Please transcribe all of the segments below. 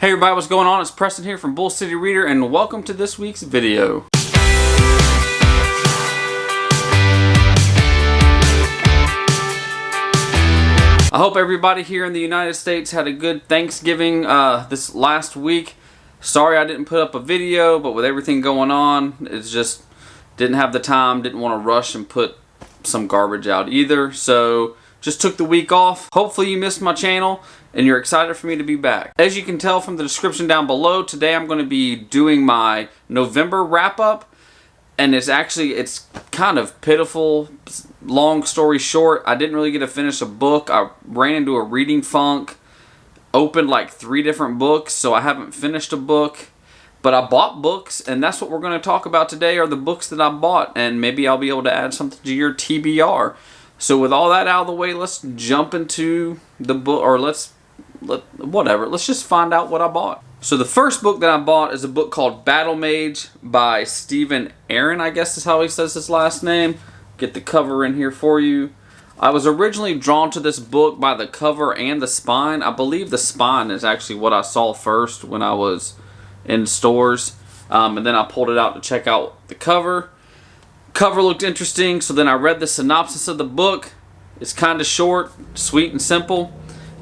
Hey everybody, what's going on? It's Preston here from Bull City Reader, and welcome to this week's video. I hope everybody here in the United States had a good Thanksgiving this last week. Sorry I didn't put up a video, but with everything going on, it's just didn't have the time, didn't want to rush and put some garbage out either. So just took the week off. Hopefully you missed my channel and you're excited for me to be back. As you can tell from the description down below, today I'm going to be doing my November wrap up. And it's kind of pitiful. Long story short, I didn't really get to finish a book. I ran into a reading funk, opened like 3 different books, so I haven't finished a book. But I bought books, and that's what we're going to talk about today, are the books that I bought. And maybe I'll be able to add something to your TBR. So with all that out of the way, let's jump into the book, or let's just find out what I bought. So the first book that I bought is a book called Battlemage by Aryan, I guess is how he says his last name. Get the cover in here for you. I was originally drawn to this book by the cover and the spine. I believe the spine is actually what I saw first when I was in stores. And then I pulled it out to check out the cover. Cover looked interesting, so then I read the synopsis of the book. It's kind of short, sweet and simple.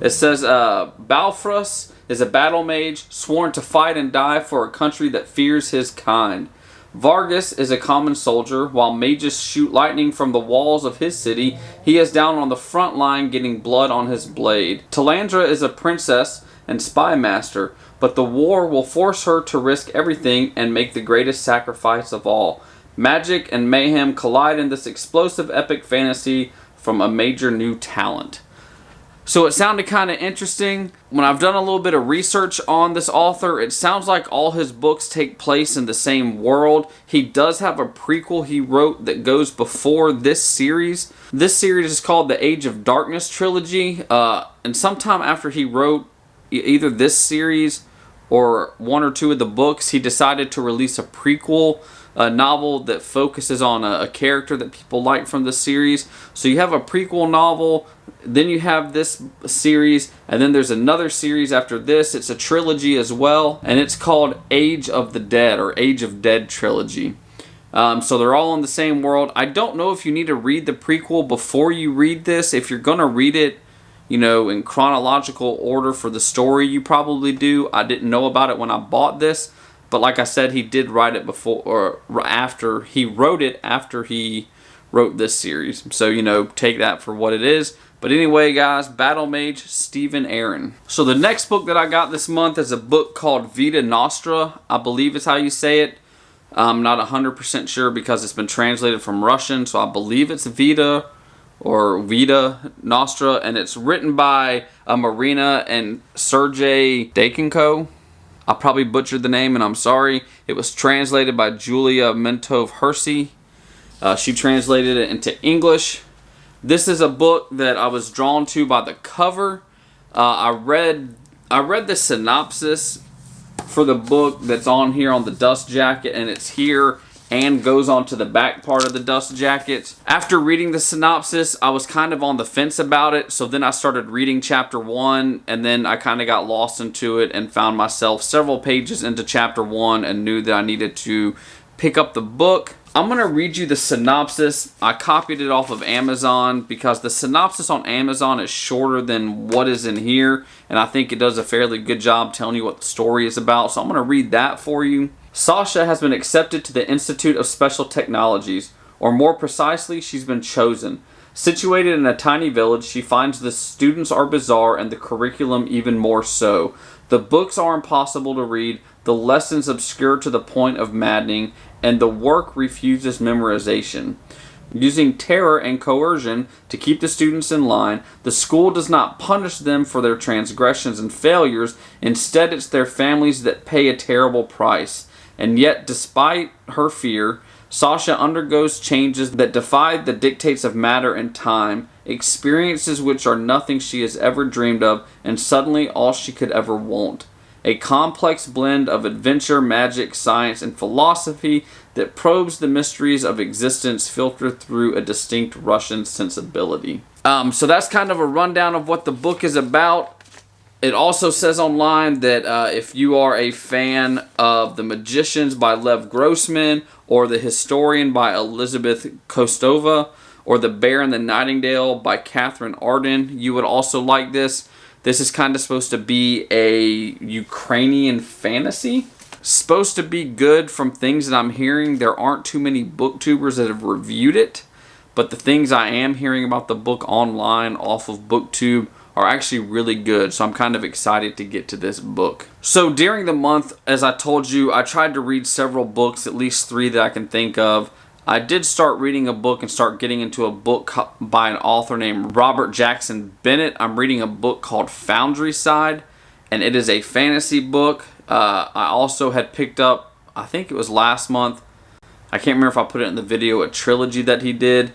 It says, Balfrus is a battle mage sworn to fight and die for a country that fears his kind. Vargas is a common soldier. While mages shoot lightning from the walls of his city, he is down on the front line getting blood on his blade. Talandra is a princess and spy master, but the war will force her to risk everything and make the greatest sacrifice of all. Magic and mayhem collide in this explosive epic fantasy from a major new talent. So it sounded kind of interesting. When I've done a little bit of research on this author, it sounds like all his books take place in the same world. He does have a prequel he wrote that goes before this series. This series is called the Age of Darkness trilogy. And sometime after he wrote either this series or 1 or 2 of the books, he decided to release a prequel novel that focuses on a character that people like from the series. So you have a prequel novel, then you have this series, and then there's another series after this. It's a trilogy as well, and it's called Age of the Dead, or Age of Dead trilogy. So they're all in the same world. I don't know if you need to read the prequel before you read this. If you're gonna read it, you know, in chronological order for the story, you probably do. I didn't know about it when I bought this, but like I said, he did write it before, or after he wrote it, after he wrote this series. So, you know, take that for what it is. But anyway, guys, Battlemage, Aryan. So the next book that I got this month is a book called Vita Nostra. I believe is how you say it. I'm not 100% sure because it's been translated from Russian, so I believe it's Vita or Vita Nostra, and it's written by Marina and Sergey Dyachenko. I probably butchered the name, and I'm sorry. It was translated by Julia Mentov-Hersey. She translated it into English. This is a book that I was drawn to by the cover. I read the synopsis for the book that's on here on the dust jacket, and it's here and goes on to the back part of the dust jacket. After reading the synopsis, I was kind of on the fence about it, so then I started reading chapter 1, and then I kind of got lost into it and found myself several pages into chapter 1 and knew that I needed to pick up the book. I'm going to read you the synopsis. I copied it off of Amazon because the synopsis on Amazon is shorter than what is in here, and I think it does a fairly good job telling you what the story is about, so I'm going to read that for you. Sasha has been accepted to the Institute of Special Technologies, or more precisely, she's been chosen. Situated in a tiny village, she finds the students are bizarre and the curriculum even more so. The books are impossible to read, the lessons obscure to the point of maddening, and the work refuses memorization. Using terror and coercion to keep the students in line, the school does not punish them for their transgressions and failures. Instead, it's their families that pay a terrible price. And yet, despite her fear, Sasha undergoes changes that defy the dictates of matter and time, experiences which are nothing she has ever dreamed of, and suddenly all she could ever want. A complex blend of adventure, magic, science, and philosophy that probes the mysteries of existence filtered through a distinct Russian sensibility. So that's kind of a rundown of what the book is about. It also says online that if you are a fan of The Magicians by Lev Grossman, or The Historian by Elizabeth Kostova, or The Bear and the Nightingale by Catherine Arden, you would also like this. This is kind of supposed to be a Ukrainian fantasy. Supposed to be good from things that I'm hearing. There aren't too many booktubers that have reviewed it, but the things I am hearing about the book online off of BookTube are actually really good, so I'm kind of excited to get to this book. So during the month, as I told you, I tried to read several books, at least 3 that I can think of. I did start reading a book and start getting into a book by an author named Robert Jackson Bennett. I'm reading a book called Foundry Side, and it is a fantasy book. I also had picked up, I think it was last month, I can't remember if I put it in the video, a trilogy that he did.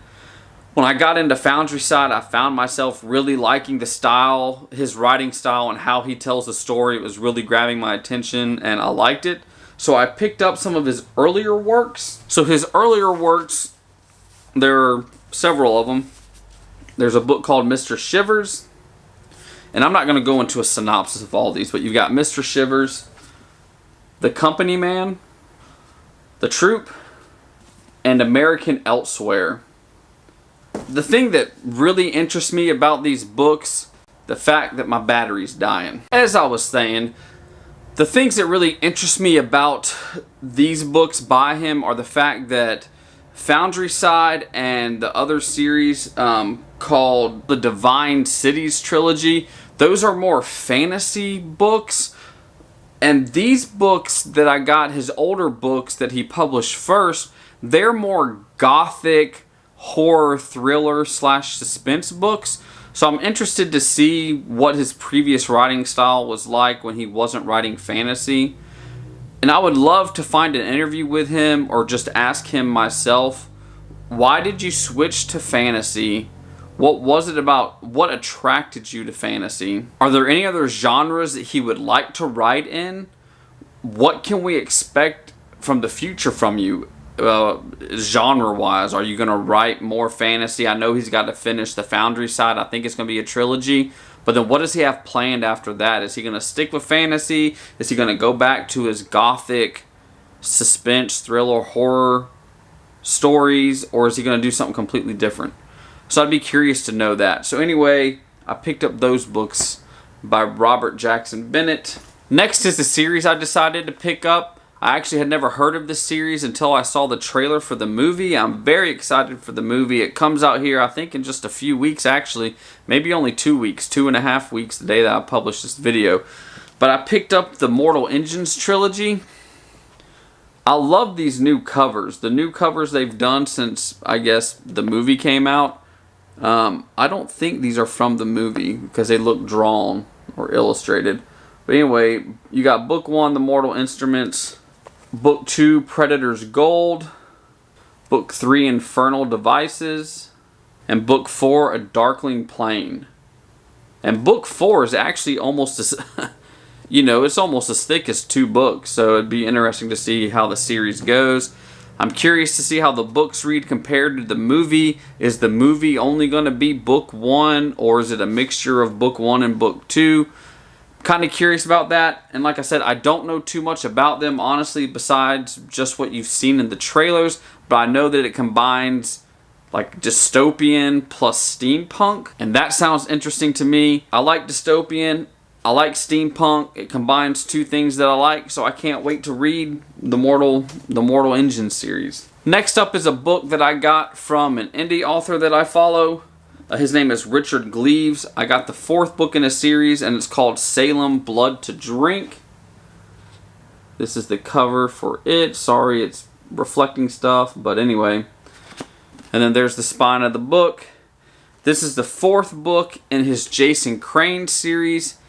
When I got into Foundry Side, I found myself really liking the style, his writing style, and how he tells the story. It was really grabbing my attention, and I liked it. So I picked up some of his earlier works. So his earlier works, there are several of them. There's a book called Mr. Shivers. And I'm not going to go into a synopsis of all these, but you've got Mr. Shivers, The Company Man, The Troupe, and American Elsewhere. The thing that really interests me about these books, the fact that my battery's dying. As I was saying, the things that really interest me about these books by him are the fact that Foundry Side and the other series called the Divine Cities trilogy, those are more fantasy books. And these books that I got, his older books that he published first, they're more gothic, horror, thriller / suspense books. So I'm interested to see what his previous writing style was like when he wasn't writing fantasy. And I would love to find an interview with him or just ask him myself, why did you switch to fantasy? What was it about? What attracted you to fantasy? Are there any other genres that he would like to write in? What can we expect from the future from you? Genre-wise, are you going to write more fantasy? I know he's got to finish the Foundry Side. I think it's going to be a trilogy. But then what does he have planned after that? Is he going to stick with fantasy? Is he going to go back to his gothic, suspense, thriller, horror stories? Or is he going to do something completely different? So I'd be curious to know that. So anyway, I picked up those books by Robert Jackson Bennett. Next is the series I decided to pick up. I actually had never heard of this series until I saw the trailer for the movie. I'm very excited for the movie. It comes out here, I think, in just a few weeks, actually. Maybe only 2 weeks, 2.5 weeks, the day that I published this video. But I picked up the Mortal Engines trilogy. I love these new covers. The new covers they've done since, I guess, the movie came out. I don't think these are from the movie because they look drawn or illustrated. But anyway, you got Book 1, The Mortal Instruments. Book 2, Predator's Gold. Book 3, Infernal Devices. And Book 4, A Darkling Plane. And Book 4 is actually almost as, it's almost as thick as 2 books. So it'd be interesting to see how the series goes. I'm curious to see how the books read compared to the movie. Is the movie only going to be Book 1, or is it a mixture of Book 1 and Book 2? Kind of curious about that. And like I said, I don't know too much about them, honestly, besides just what you've seen in the trailers. But I know that it combines like dystopian plus steampunk, and that sounds interesting to me. I like dystopian. I like steampunk. It combines 2 things that I like, so I can't wait to read the Mortal Engine series. Next up is a book that I got from an indie author that I follow. His name is Richard Gleaves. I got the 4th book in a series, and it's called Salem, Blood to Drink. This is the cover for it. Sorry, it's reflecting stuff, but anyway. And then there's the spine of the book. This is the 4th book in his Jason Crane series.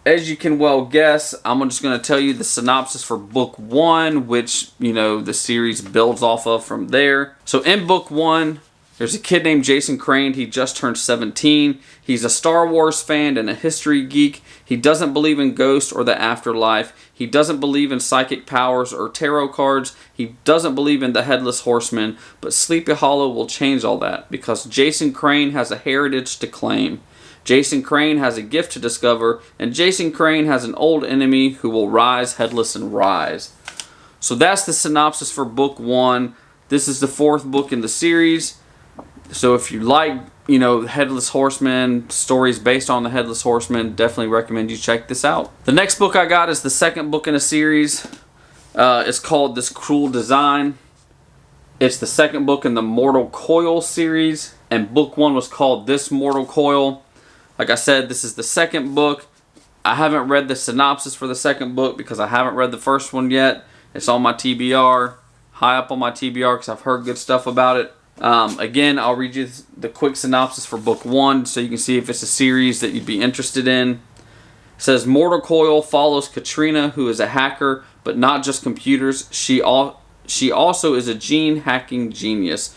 As you can well guess, I'm just going to tell you the synopsis for Book 1, which, the series builds off of from there. So in Book 1, there's a kid named Jason Crane. He just turned 17. He's a Star Wars fan and a history geek. He doesn't believe in ghosts or the afterlife. He doesn't believe in psychic powers or tarot cards. He doesn't believe in the Headless Horseman. But Sleepy Hollow will change all that because Jason Crane has a heritage to claim. Jason Crane has a gift to discover, and Jason Crane has an old enemy who will rise headless and rise. So that's the synopsis for book 1. This is the 4th book in the series. So if you like, you know, Headless Horseman, stories based on the Headless Horseman, definitely recommend you check this out. The next book I got is the 2nd book in a series. It's called This Cruel Design. It's the 2nd book in the Mortal Coil series, and book 1 was called This Mortal Coil. Like I said, this is the 2nd book. I haven't read the synopsis for the 2nd book because I haven't read the first one yet. It's on my TBR, high up on my TBR, because I've heard good stuff about it. Again, I'll read you the quick synopsis for book 1 so you can see if it's a series that you'd be interested in. It says, Mortal Coil follows Katrina, who is a hacker, but not just computers. She also is a gene hacking genius.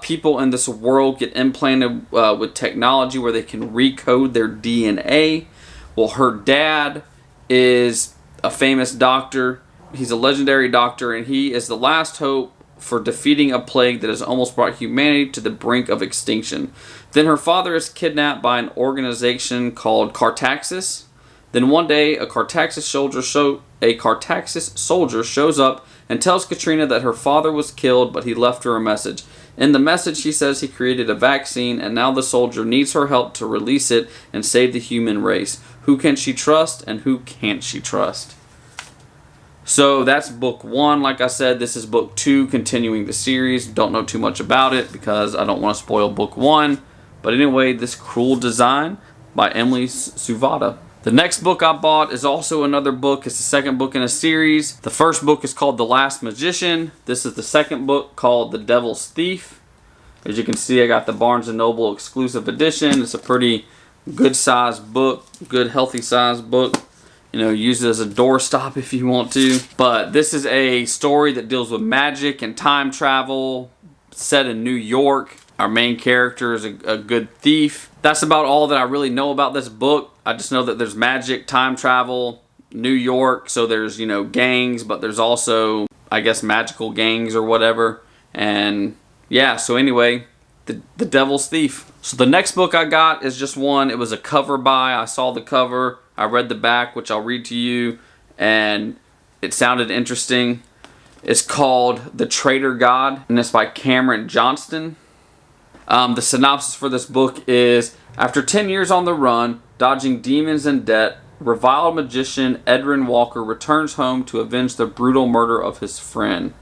People in this world get implanted with technology where they can recode their DNA. Well, her dad is a famous doctor. He's a legendary doctor, and he is the last hope for defeating a plague that has almost brought humanity to the brink of extinction. Then her father is kidnapped by an organization called Cartaxis. Then one day, a Cartaxis soldier shows up and tells Katrina that her father was killed, but he left her a message. In the message, he says he created a vaccine, and now the soldier needs her help to release it and save the human race. Who can she trust, and who can't she trust? So that's book 1. Like I said, this is book 2, continuing the series. Don't know too much about it because I don't want to spoil book 1. But anyway, This Cruel Design by Emily Suvada. The next book I bought is also another book. It's the 2nd book in a series. The first book is called The Last Magician. This is the 2nd book called The Devil's Thief. As you can see, I got the Barnes & Noble exclusive edition. It's a pretty good sized book, good healthy sized book. You know, use it as a doorstop if you want to. But this is a story that deals with magic and time travel, set in New York. Our main character is a good thief. That's about all that I really know about this book. I just know that there's magic, time travel, New York. So there's, you know, gangs, but there's also, I guess, magical gangs or whatever. And yeah, so anyway, the Devil's Thief. So the next book I got is just one. It was a cover buy. I saw the cover. I read the back, which I'll read to you, and it sounded interesting. It's called The Traitor God, and it's by Cameron Johnston. The synopsis for this book is, after 10 years on the run, dodging demons and debt, reviled magician Edwin Walker returns home to avenge the brutal murder of his friend.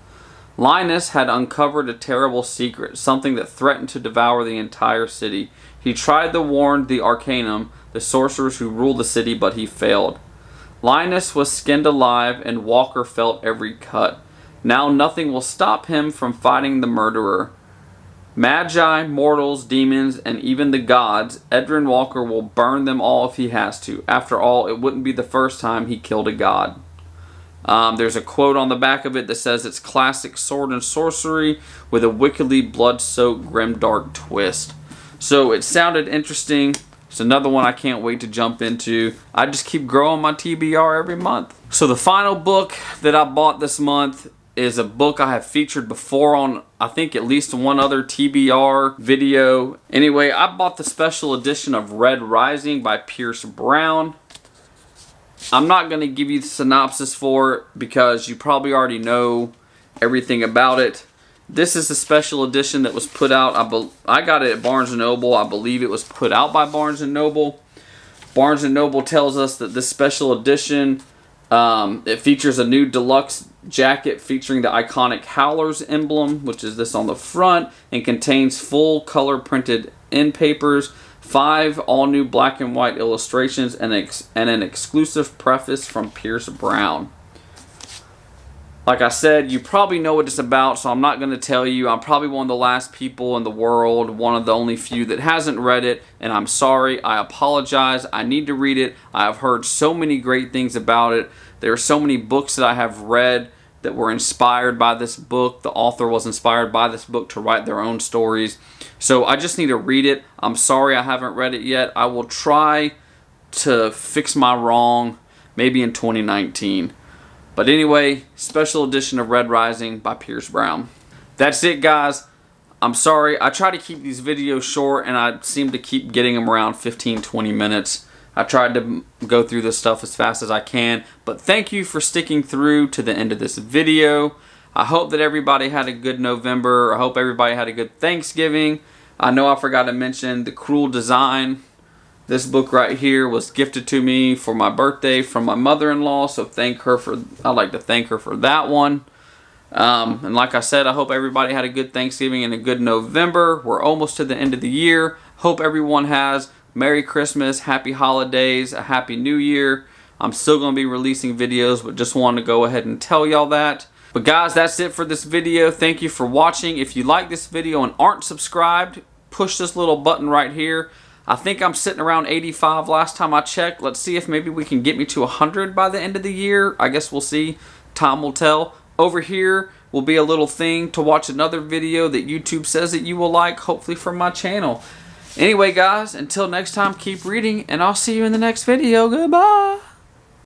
Linus had uncovered a terrible secret, something that threatened to devour the entire city. He tried to warn the Arcanum, the sorcerers who rule the city, but he failed. Linus was skinned alive, and Walker felt every cut. Now nothing will stop him from fighting the murderer. Magi, mortals, demons, and even the gods, Edwin Walker will burn them all if he has to. After all, it wouldn't be the first time he killed a god. There's a quote on the back of it that says it's classic sword and sorcery with a wickedly blood-soaked grimdark twist. So it sounded interesting. It's another one I can't wait to jump into. I just keep growing my TBR every month. So the final book that I bought this month is a book I have featured before on, I think, at least one other TBR video. Anyway, I bought the special edition of Red Rising by Pierce Brown. I'm not going to give you the synopsis for it because you probably already know everything about it. This is the special edition that was put out. I got it at Barnes & Noble. I believe it was put out by Barnes & Noble. Barnes & Noble tells us that this special edition, it features a new deluxe jacket featuring the iconic Howlers emblem, which is this on the front, and contains full color printed end papers, 5 all-new black and white illustrations, and an exclusive preface from Pierce Brown. Like I said, you probably know what it's about, so I'm not going to tell you. I'm probably one of the last people in the world, one of the only few that hasn't read it, and I'm sorry. I apologize. I need to read it. I have heard so many great things about it. There are so many books that I have read that were inspired by this book. The author was inspired by this book to write their own stories. So I just need to read it. I'm sorry I haven't read it yet. I will try to fix my wrong maybe in 2019. But anyway, special edition of Red Rising by Pierce Brown. That's it, guys. I'm sorry. I try to keep these videos short, and I seem to keep getting them around 15-20 minutes. I tried to go through this stuff as fast as I can, but thank you for sticking through to the end of this video. I hope that everybody had a good November. I hope everybody had a good Thanksgiving. I know I forgot to mention the Cruel Design. This book right here was gifted to me for my birthday from my mother-in-law, so I'd like to thank her for that one. And like I said, I hope everybody had a good Thanksgiving and a good November. We're almost to the end of the year. Hope everyone has Merry Christmas, Happy Holidays, a Happy New Year. I'm still going to be releasing videos, but just wanted to go ahead and tell y'all that. But guys, that's it for this video. Thank you for watching. If you like this video and aren't subscribed, push this little button right here. I think I'm sitting around 85 last time I checked. Let's see if maybe we can get me to 100 by the end of the year. I guess we'll see. Time will tell. Over here will be a little thing to watch another video that YouTube says that you will like, hopefully from my channel. Anyway, guys, until next time, keep reading, and I'll see you in the next video. Goodbye.